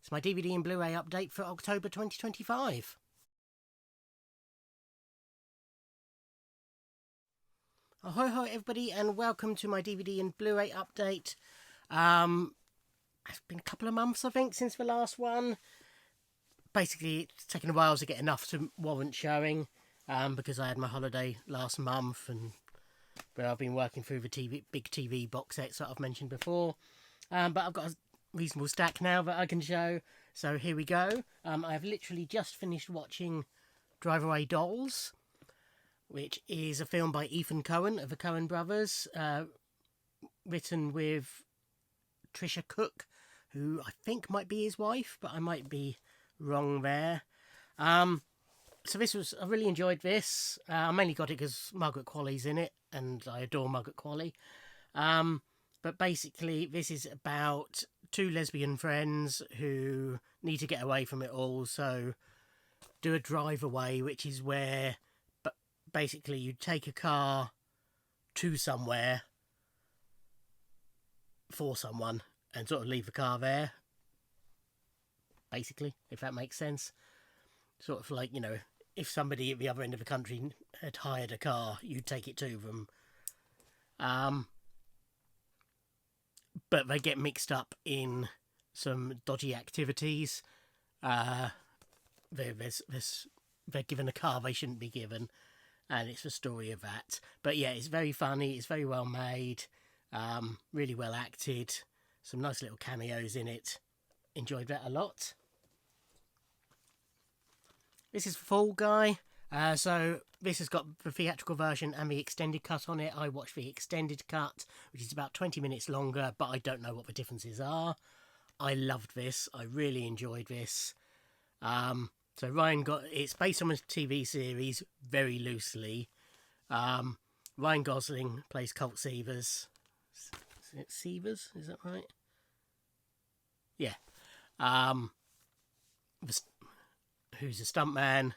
It's my DVD and Blu-ray update for October 2025. Ahoy ho everybody, and welcome to my DVD and Blu-ray update. It's been a couple of months, I think, since the last one. Basically, it's taken a while to get enough to warrant showing, because I had my holiday last month, and I've been working through the big TV box sets that I've mentioned before. But I've got a reasonable stack now that I can show, so here we go. I've literally just finished watching Drive Away Dolls, which is a film by Ethan Coen of the Coen brothers, written with Trisha Cook, who I think might be his wife, but I might be wrong there. So I really enjoyed this. I mainly got it because Margaret Qualley's in it, and I adore Margaret Qualley. But basically, this is about two lesbian friends who need to get away from it all, so do a drive away, which is where basically you take a car to somewhere for someone and sort of leave the car there, basically, if that makes sense. Sort of like, if somebody at the other end of the country had hired a car, you'd take it to them. But they get mixed up in some dodgy activities. They're given a car they shouldn't be given, and it's the story of that. But yeah, it's very funny, it's very well made, really well acted, some nice little cameos in it. Enjoyed that a lot. This is Fall Guy. So this has got the theatrical version and the extended cut on it. I watched the extended cut, which is about 20 minutes longer, but I don't know what the differences are. I loved this. I really enjoyed this. So it's based on a TV series, very loosely. Ryan Gosling plays Colt Seavers. Is it Seavers? Is that right? Yeah. Who's a stuntman,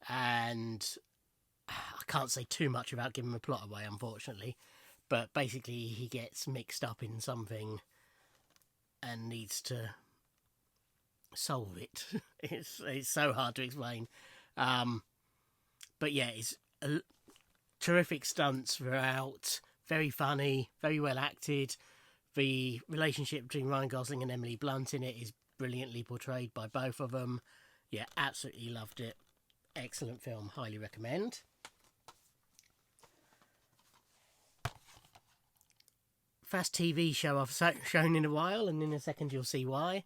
and I can't say too much without giving the plot away, unfortunately, but basically he gets mixed up in something and needs to solve it. It's so hard to explain, but yeah, it's terrific stunts throughout, very funny, very well acted. The relationship between Ryan Gosling and Emily Blunt in it is brilliantly portrayed by both of them. Yeah, absolutely loved it. Excellent film, highly recommend. First TV show I've shown in a while, and in a second you'll see why.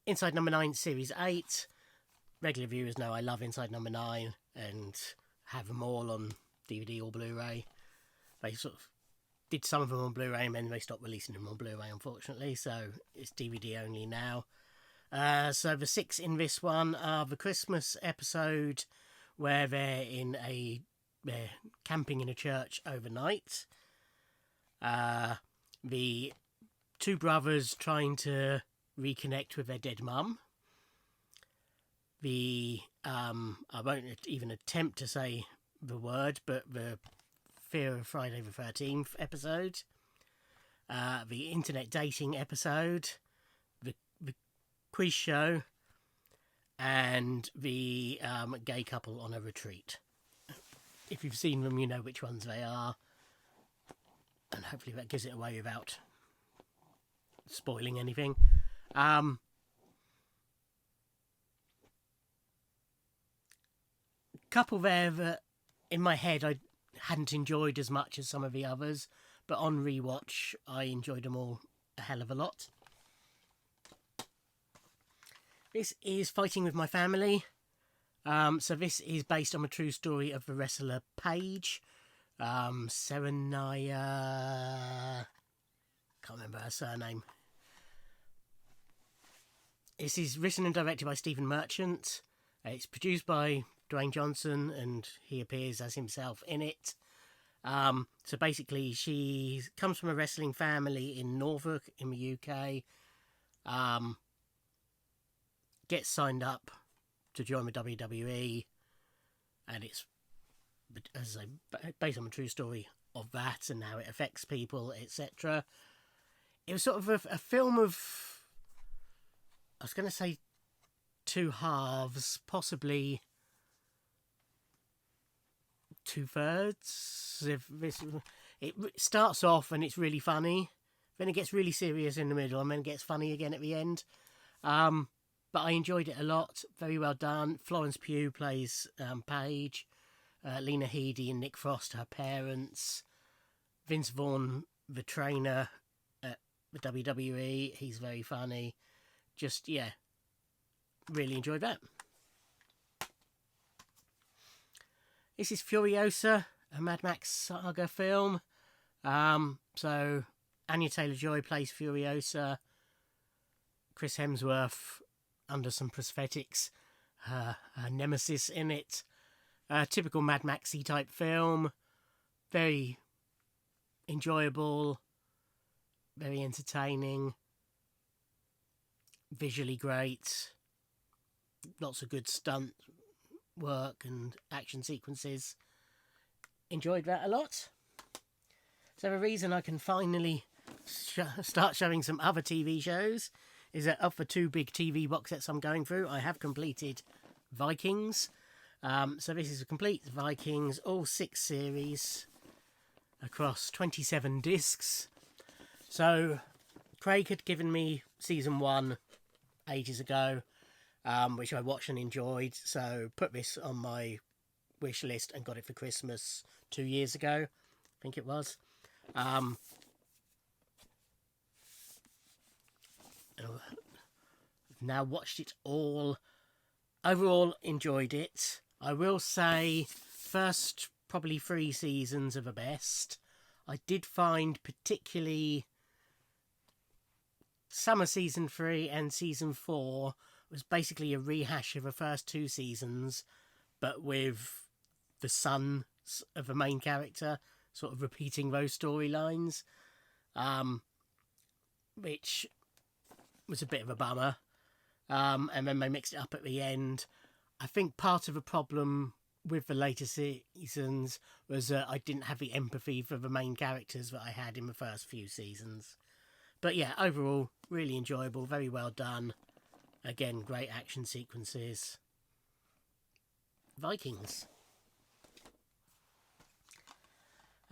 Inside Number 9 Series 8. Regular viewers know I love Inside Number 9 and have them all on DVD or Blu-ray. They sort of did some of them on Blu-ray and then they stopped releasing them on Blu-ray, unfortunately, so it's DVD only now. So the 6 in this one are the Christmas episode where they're camping in a church overnight. The two brothers trying to reconnect with their dead mum. I won't even attempt to say the word, but the Fear of Friday the 13th episode. The internet dating episode. The quiz show, and the gay couple on a retreat. If you've seen them, you know which ones they are, and hopefully that gives it away without spoiling anything. Couple there that in my head I hadn't enjoyed as much as some of the others, but on rewatch I enjoyed them all a hell of a lot. This is Fighting With My Family. So this is based on a true story of the wrestler Paige. Serenaya... can't remember her surname. This is written and directed by Stephen Merchant. It's produced by Dwayne Johnson, and he appears as himself in it. So basically, she comes from a wrestling family in Norfolk, in the UK. Gets signed up to join the WWE, and it's, as I say, based on a true story of that and how it affects people, etc. It was sort of a film of I was going to say two halves, possibly two-thirds. It starts off and it's really funny, then it gets really serious in the middle, and then it gets funny again at the end. But I enjoyed it a lot. Very well done. Florence Pugh plays Paige. Lena Headey and Nick Frost, her parents. Vince Vaughn, the trainer at the WWE. He's very funny. Just, yeah, really enjoyed that. This is Furiosa, a Mad Max Saga film. So Anya Taylor-Joy plays Furiosa. Chris Hemsworth, under some prosthetics, her nemesis in it. Typical Mad Maxy type film. Very enjoyable, very entertaining, visually great, lots of good stunt work and action sequences. Enjoyed that a lot. So the reason I can finally start showing some other TV shows is that of the two big TV box sets I'm going through, I have completed Vikings. So this is a complete Vikings, all 6 series across 27 discs. So Craig had given me season 1 ages ago, which I watched and enjoyed. So put this on my wish list and got it for Christmas 2 years ago, I think it was. Now watched it all. Overall enjoyed it. I will say first probably 3 seasons are the best. I did find particularly summer season 3 and season 4 was basically a rehash of the first 2 seasons, but with the sons of the main character sort of repeating those storylines, which was a bit of a bummer. And then they mixed it up at the end. I think part of the problem with the later seasons was that I didn't have the empathy for the main characters that I had in the first few seasons. But yeah, overall, really enjoyable, very well done. Again, great action sequences. Vikings.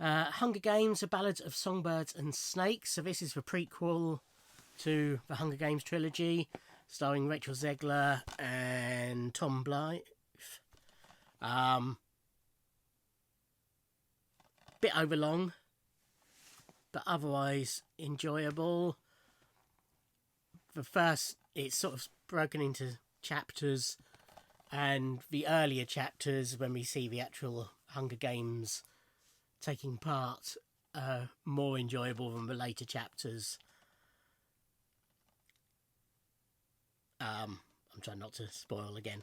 Hunger Games, A Ballad of Songbirds and Snakes. So this is the prequel to the Hunger Games trilogy, starring Rachel Zegler and Tom Blythe. Bit overlong, but otherwise enjoyable. The first, it's sort of broken into chapters, and the earlier chapters, when we see the actual Hunger Games taking part, are more enjoyable than the later chapters. I'm trying not to spoil again.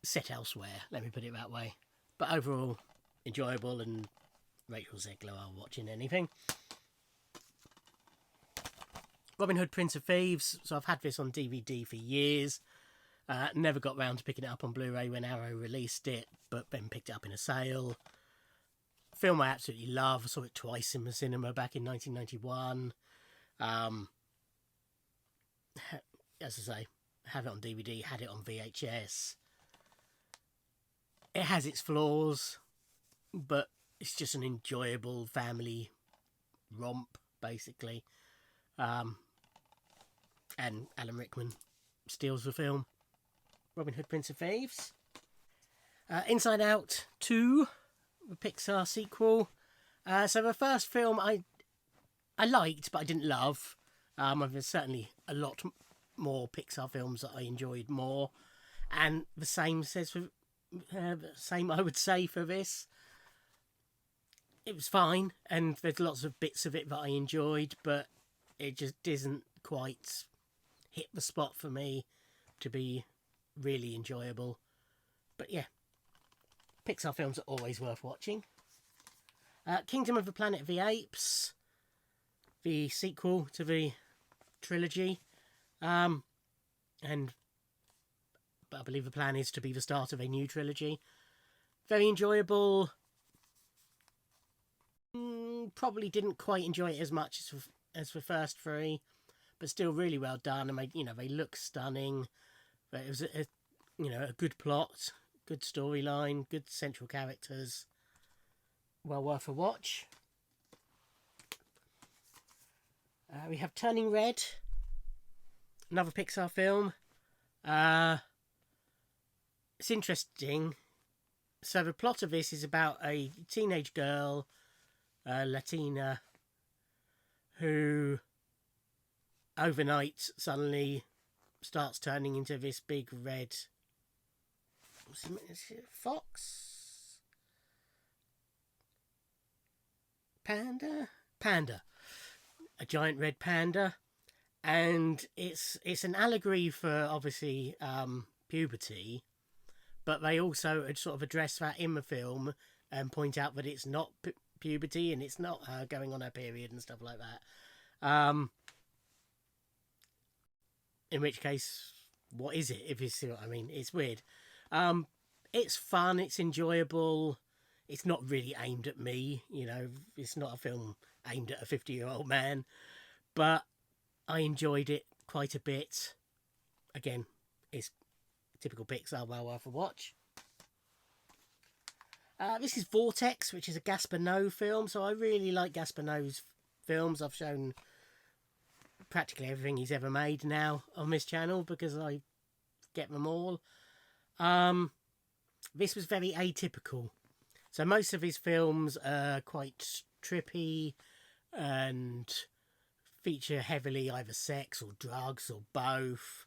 Set elsewhere, let me put it that way. But overall, enjoyable, and Rachel Zegler are watching anything. Robin Hood, Prince of Thieves. So I've had this on DVD for years. Never got round to picking it up on Blu-ray when Arrow released it, but then picked it up in a sale. Film I absolutely love. I saw it twice in the cinema back in 1991. As I say, have it on DVD, had it on VHS. It has its flaws, but it's just an enjoyable family romp, basically. And Alan Rickman steals the film. Robin Hood, Prince of Thieves. Inside Out 2, the Pixar sequel. So the first film I liked, but I didn't love. There's certainly a lot more Pixar films that I enjoyed more, and the same I would say for this. It was fine, and there's lots of bits of it that I enjoyed, but it just doesn't quite hit the spot for me to be really enjoyable. But yeah, Pixar films are always worth watching. Kingdom of the Planet of the Apes, the sequel to the trilogy. But I believe the plan is to be the start of a new trilogy. Very enjoyable. Probably didn't quite enjoy it as much as the first 3, but still really well done. And they look stunning. But it was a good plot, good storyline, good central characters. Well worth a watch. We have Turning Red, another Pixar film. It's interesting. So the plot of this is about a teenage girl, Latina, who overnight suddenly starts turning into this big red... Is it fox? Panda. A giant red panda. And it's an allegory for, obviously, puberty. But they also sort of address that in the film and point out that it's not puberty and it's not her going on her period and stuff like that. In which case, what is it, if you see what I mean? It's weird. It's fun, it's enjoyable. It's not really aimed at me, It's not a film aimed at a 50-year-old man. But I enjoyed it quite a bit. Again, it's typical Pixar, well worth a watch. This is Vortex, which is a Gaspar Noé film. So I really like Gaspar Noé's films. I've shown practically everything he's ever made now on this channel because I get them all. This was very atypical. So most of his films are quite trippy and feature heavily either sex or drugs or both,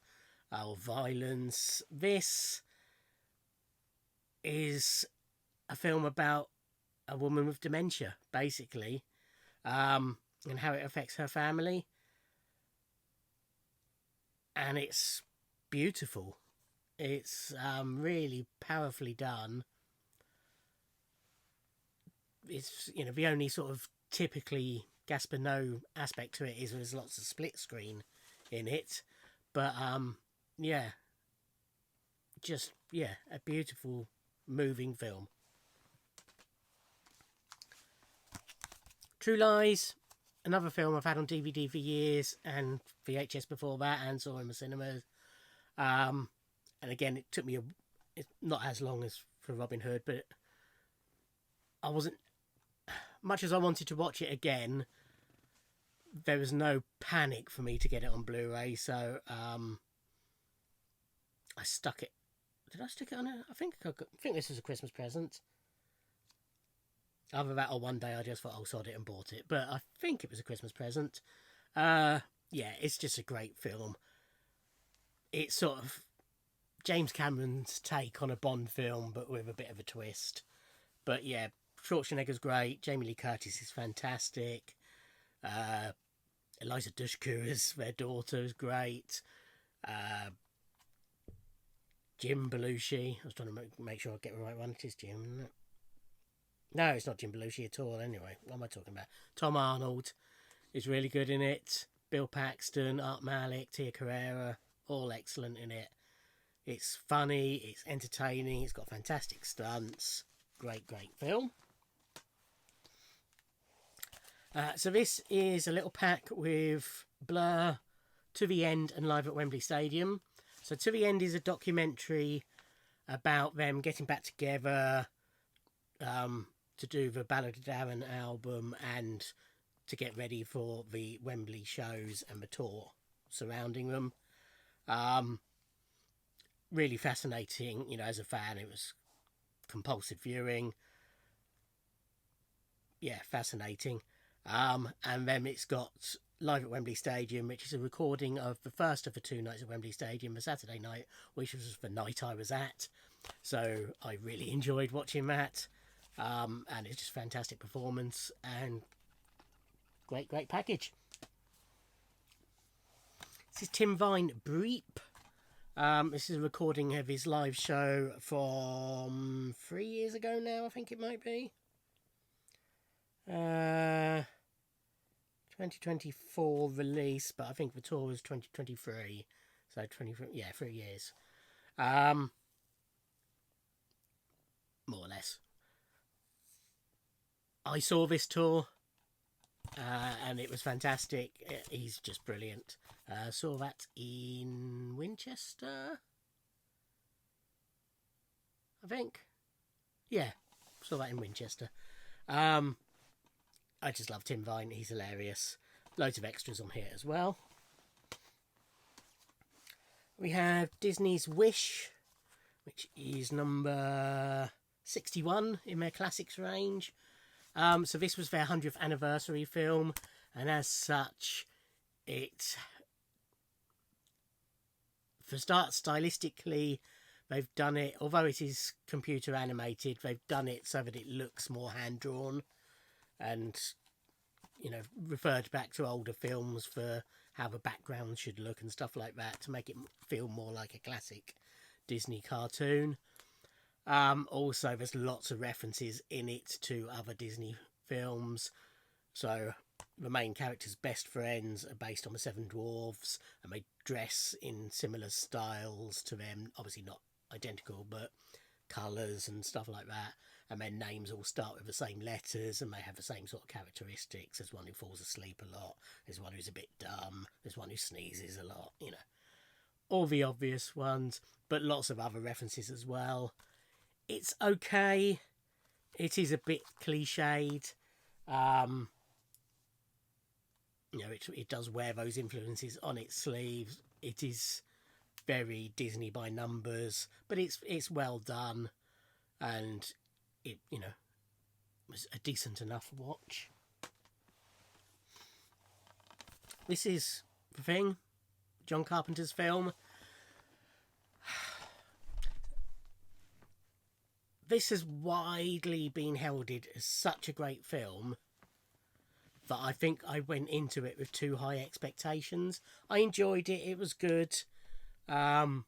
or violence. This is a film about a woman with dementia, basically, and how it affects her family. And it's beautiful. It's really powerfully done. It's, the only sort of typically Gaspar Noé aspect to it is there's lots of split screen in it. But, a beautiful, moving film. True Lies, another film I've had on DVD for years, and VHS before that, and saw in the cinemas. And again, it took me not as long as for Robin Hood, but I wasn't... Much as I wanted to watch it again, there was no panic for me to get it on Blu-ray, so I stuck it. Did I stick it on it? I think this was a Christmas present. Either that or one day I just thought, sod it, and bought it. But I think it was a Christmas present. It's just a great film. It's sort of James Cameron's take on a Bond film, but with a bit of a twist. But yeah, Schwarzenegger's great. Jamie Lee Curtis is fantastic. Eliza Dushku as their daughter is great. Jim Belushi. I was trying to make sure I get the right one. It is Jim, isn't it? No, it's not Jim Belushi at all. Anyway, what am I talking about? Tom Arnold is really good in it. Bill Paxton, Art Malik, Tia Carrera, all excellent in it. It's funny, it's entertaining, it's got fantastic stunts. Great film. So this is a little pack with Blur, To the End, and Live at Wembley Stadium. So To the End is a documentary about them getting back together to do the Ballad of Darren album and to get ready for the Wembley shows and the tour surrounding them. Really fascinating, as a fan. It was compulsive viewing. Yeah, fascinating. And then it's got Live at Wembley Stadium, which is a recording of the first of the 2 nights at Wembley Stadium, the Saturday night, which was the night I was at. So I really enjoyed watching that. And it's just fantastic performance and great package. This is Tim Vine, Breep. This is a recording of his live show from 3 years ago now, I think it might be. 2024 release, but I think the tour was 2023. So 3 years. More or less. I saw this tour and it was fantastic. He's just brilliant. Saw that in Winchester, I think. Yeah, saw that in Winchester. I just love Tim Vine. He's hilarious. Loads of extras on here as well. We have Disney's Wish, which is number 61 in their classics range. So this was their 100th anniversary film, and as such, it, for start, stylistically, they've done it, although it is computer animated, they've done it so that it looks more hand-drawn, and, you know, referred back to older films for how the background should look and stuff like that to make it feel more like a classic Disney cartoon. Also, there's lots of references in it to other Disney films. So the main character's best friends are based on the Seven Dwarfs, and they dress in similar styles to them. Obviously not identical, but colours and stuff like that. And their names all start with the same letters, and they have the same sort of characteristics. There's one who falls asleep a lot. There's one who's a bit dumb. There's one who sneezes a lot, you know. All the obvious ones, but lots of other references as well. It's okay. It is a bit cliched. You know, it does wear those influences on its sleeves. It is very Disney by numbers, but it's well done, and it, you know, was a decent enough watch. This is The Thing, John Carpenter's film. This has widely been heralded as such a great film that I think I went into it with too high expectations. I enjoyed it. It was good. And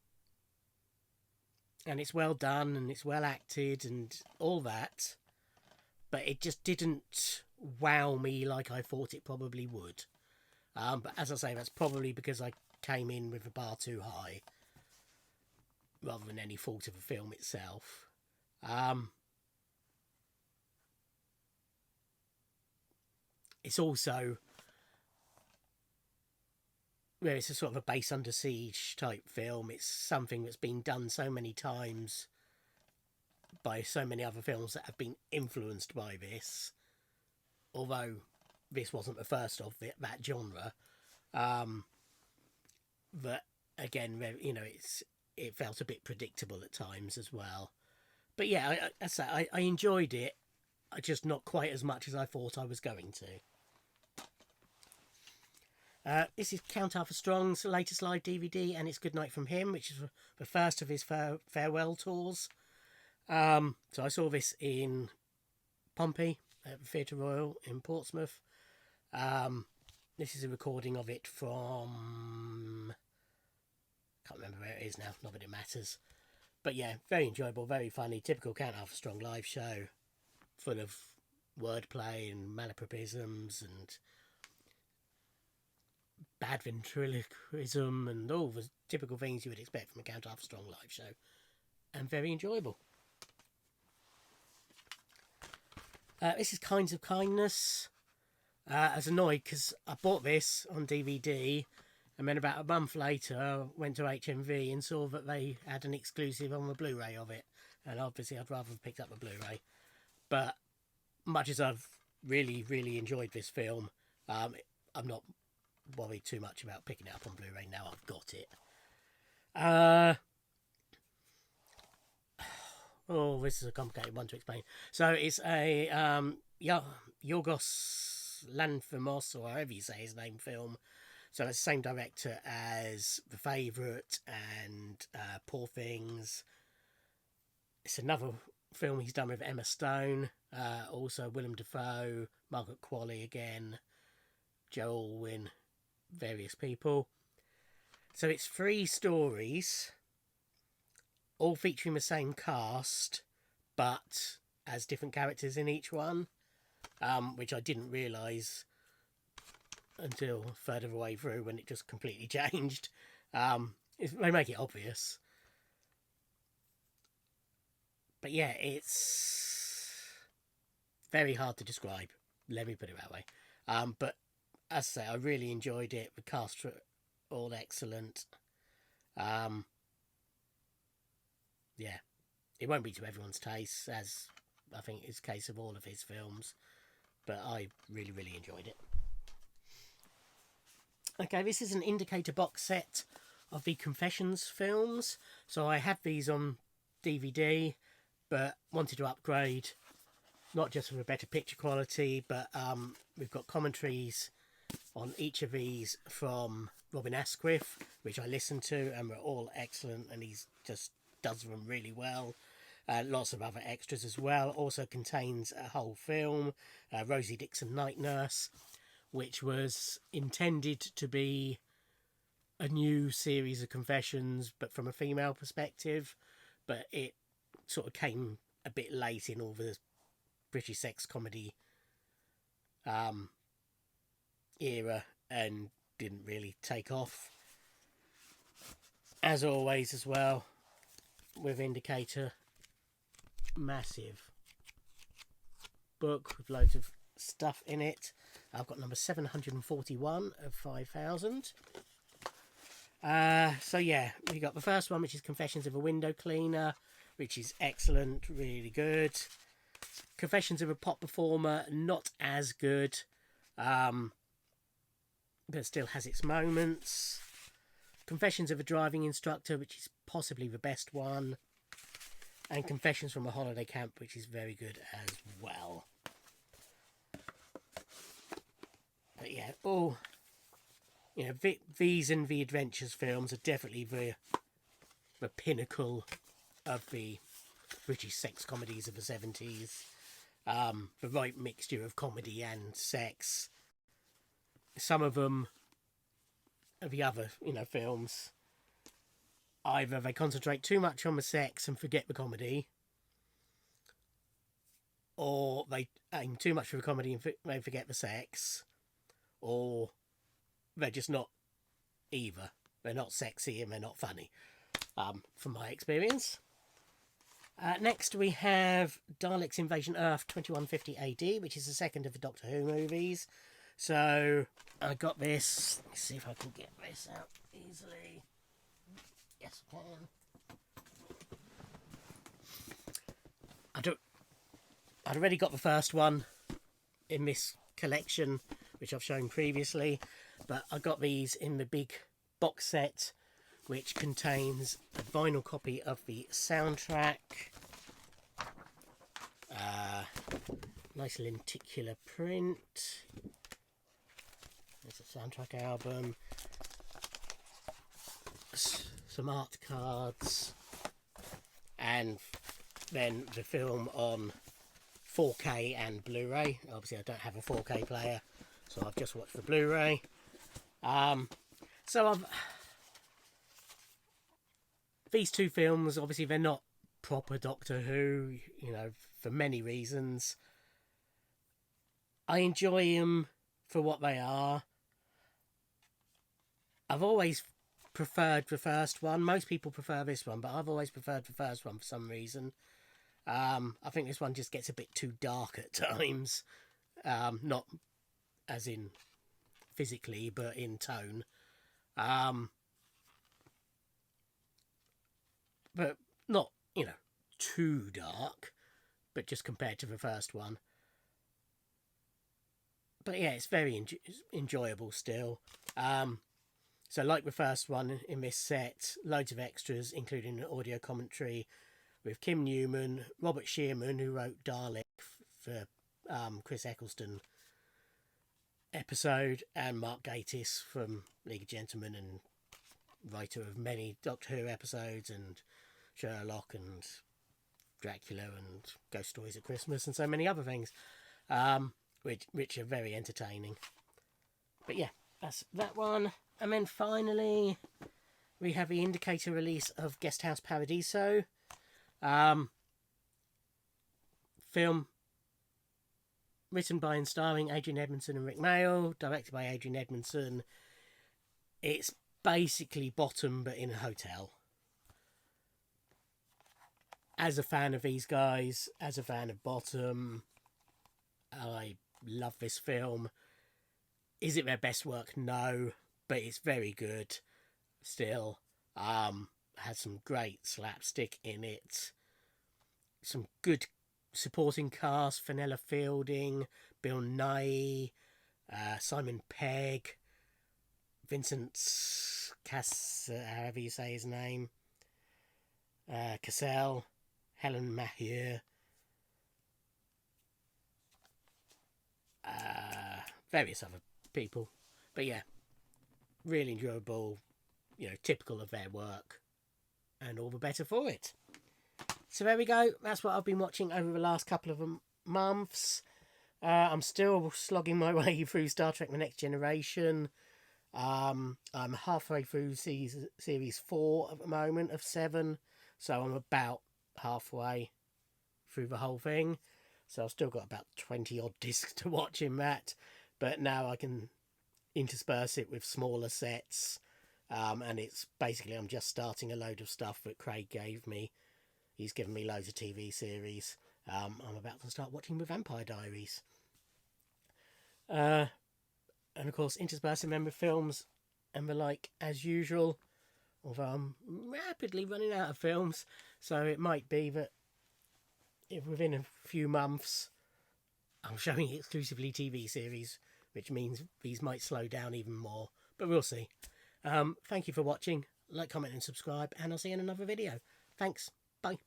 it's well done and it's well acted and all that. But it just didn't wow me like I thought it probably would. But as I say, that's probably because I came in with the bar too high, rather than any fault of the film itself. It's also, where it's a sort of a base under siege type film. It's something that's been done so many times by so many other films that have been influenced by this, although this wasn't the first of that genre. But again, you know, it felt a bit predictable at times as well. But yeah, I enjoyed it, just not quite as much as I thought I was going to. This is Count Arthur Strong's latest live DVD, and it's Good Night from Him, which is the first of his farewell tours. So I saw this in Pompey at the Theatre Royal in Portsmouth. This is a recording of it from, can't remember where it is now, not that it matters. But yeah, very enjoyable, very funny, typical Count Arthur Strong live show, full of wordplay and malapropisms and bad ventriloquism and all the typical things you would expect from a Count Arthur Strong live show, and very enjoyable. This is Kinds of Kindness. I was annoyed because I bought this on DVD, and then about a month later I went to HMV and saw that they had an exclusive on the Blu-ray of it, and obviously I'd rather have picked up the Blu-ray. But much as I've really, really enjoyed this film, I'm not worried too much about picking it up on Blu-ray now I've got it. Oh, this is a complicated one to explain. So it's a Yorgos Lanthimos, or however you say his name, film. So it's the same director as The Favourite and Poor Things. It's another film he's done with Emma Stone, also Willem Dafoe, Margaret Qualley again, Joe Alwyn, various people. So it's 3 stories, all featuring the same cast, but as different characters in each one, which I didn't realise until further away through when it just completely changed. They make it obvious. But yeah, it's very hard to describe. Let me put it that way. But as I say, I really enjoyed it. The cast were all excellent. Yeah, it won't be to everyone's taste, as I think is the case of all of his films, but I really, really enjoyed it. Okay, this is an indicator box set of the Confessions films. So I have these on DVD, but wanted to upgrade, not just for a better picture quality, but we've got commentaries on each of these from Robin Asquith, which I listened to, and were all excellent, and he's just does them really well. Lots of other extras as well. Also contains a whole film, Rosie Dixon Night Nurse, which was intended to be a new series of confessions, but from a female perspective. But it sort of came a bit late in all the British sex comedy era and didn't really take off. As always, as well, with Indicator, massive book with loads of stuff in it. I've got number 741 of 5,000. So yeah, we got the first one, which is Confessions of a Window Cleaner, which is excellent, really good. Confessions of a Pop Performer, not as good, but still has its moments. Confessions of a Driving Instructor, which is possibly the best one. And Confessions from a Holiday Camp, which is very good as well. But yeah, all, you know, these and the Adventures films are definitely the pinnacle of the British sex comedies of the 70s. The right mixture of comedy and sex. Some of them, the other, films, either they concentrate too much on the sex and forget the comedy, or they aim too much for the comedy and they forget the sex, or they're just not either. They're not sexy and they're not funny, from my experience. Next we have Daleks Invasion Earth 2150 AD, which is the second of the Doctor Who movies. So I got this. Let's see if I can get this out easily. Yes, I can. I'd already got the first one in this collection, which I've shown previously, but I got these in the big box set, which contains a vinyl copy of the soundtrack, nice lenticular print. There's a soundtrack album, some art cards, and then the film on 4K and Blu-ray. Obviously I don't have a 4K player, so I've just watched the Blu-ray. These two films, obviously they're not proper Doctor Who, for many reasons. I enjoy them for what they are. I've always preferred the first one. Most people prefer this one, but I've always preferred the first one for some reason. I think this one just gets a bit too dark at times. Not as in physically, but in tone. But not, too dark, but just compared to the first one. But yeah, it's very enjoyable still. So like the first one in this set, loads of extras, including an audio commentary with Kim Newman, Robert Shearman, who wrote Dalek for Chris Eccleston episode, and Mark Gatiss from League of Gentlemen and writer of many Doctor Who episodes and Sherlock and Dracula and Ghost Stories at Christmas and so many other things, which are very entertaining. But yeah, that's that one. And then finally, we have the Indicator release of Guesthouse Paradiso. Film written by and starring Adrian Edmondson and Rick Mayall, directed by Adrian Edmondson. It's basically Bottom, but in a hotel. As a fan of these guys, as a fan of Bottom, I love this film. Is it their best work? No, but it's very good still. Had some great slapstick in it. Some good supporting cast: Fenella Fielding, Bill Nighy, Simon Pegg, Vincent however you say his name, Cassell, Helen Mahieu, various other people. But yeah, really enjoyable, typical of their work, and all the better for it. So there we go. That's what I've been watching over the last couple of months. I'm still slogging my way through Star Trek The Next Generation. I'm halfway through series 4 at the moment of 7, so I'm about halfway through the whole thing. So I've still got about 20 odd discs to watch in that, but now I can intersperse it with smaller sets, and it's basically I'm just starting a load of stuff that Craig gave me. He's given me loads of TV series. I'm about to start watching The Vampire Diaries. And of course, interspersing them with films and the like as usual. Although I'm rapidly running out of films, so it might be that if within a few months I'm showing exclusively TV series, which means these might slow down even more. But we'll see. Thank you for watching. Like, comment and subscribe, and I'll see you in another video. Thanks. Bye.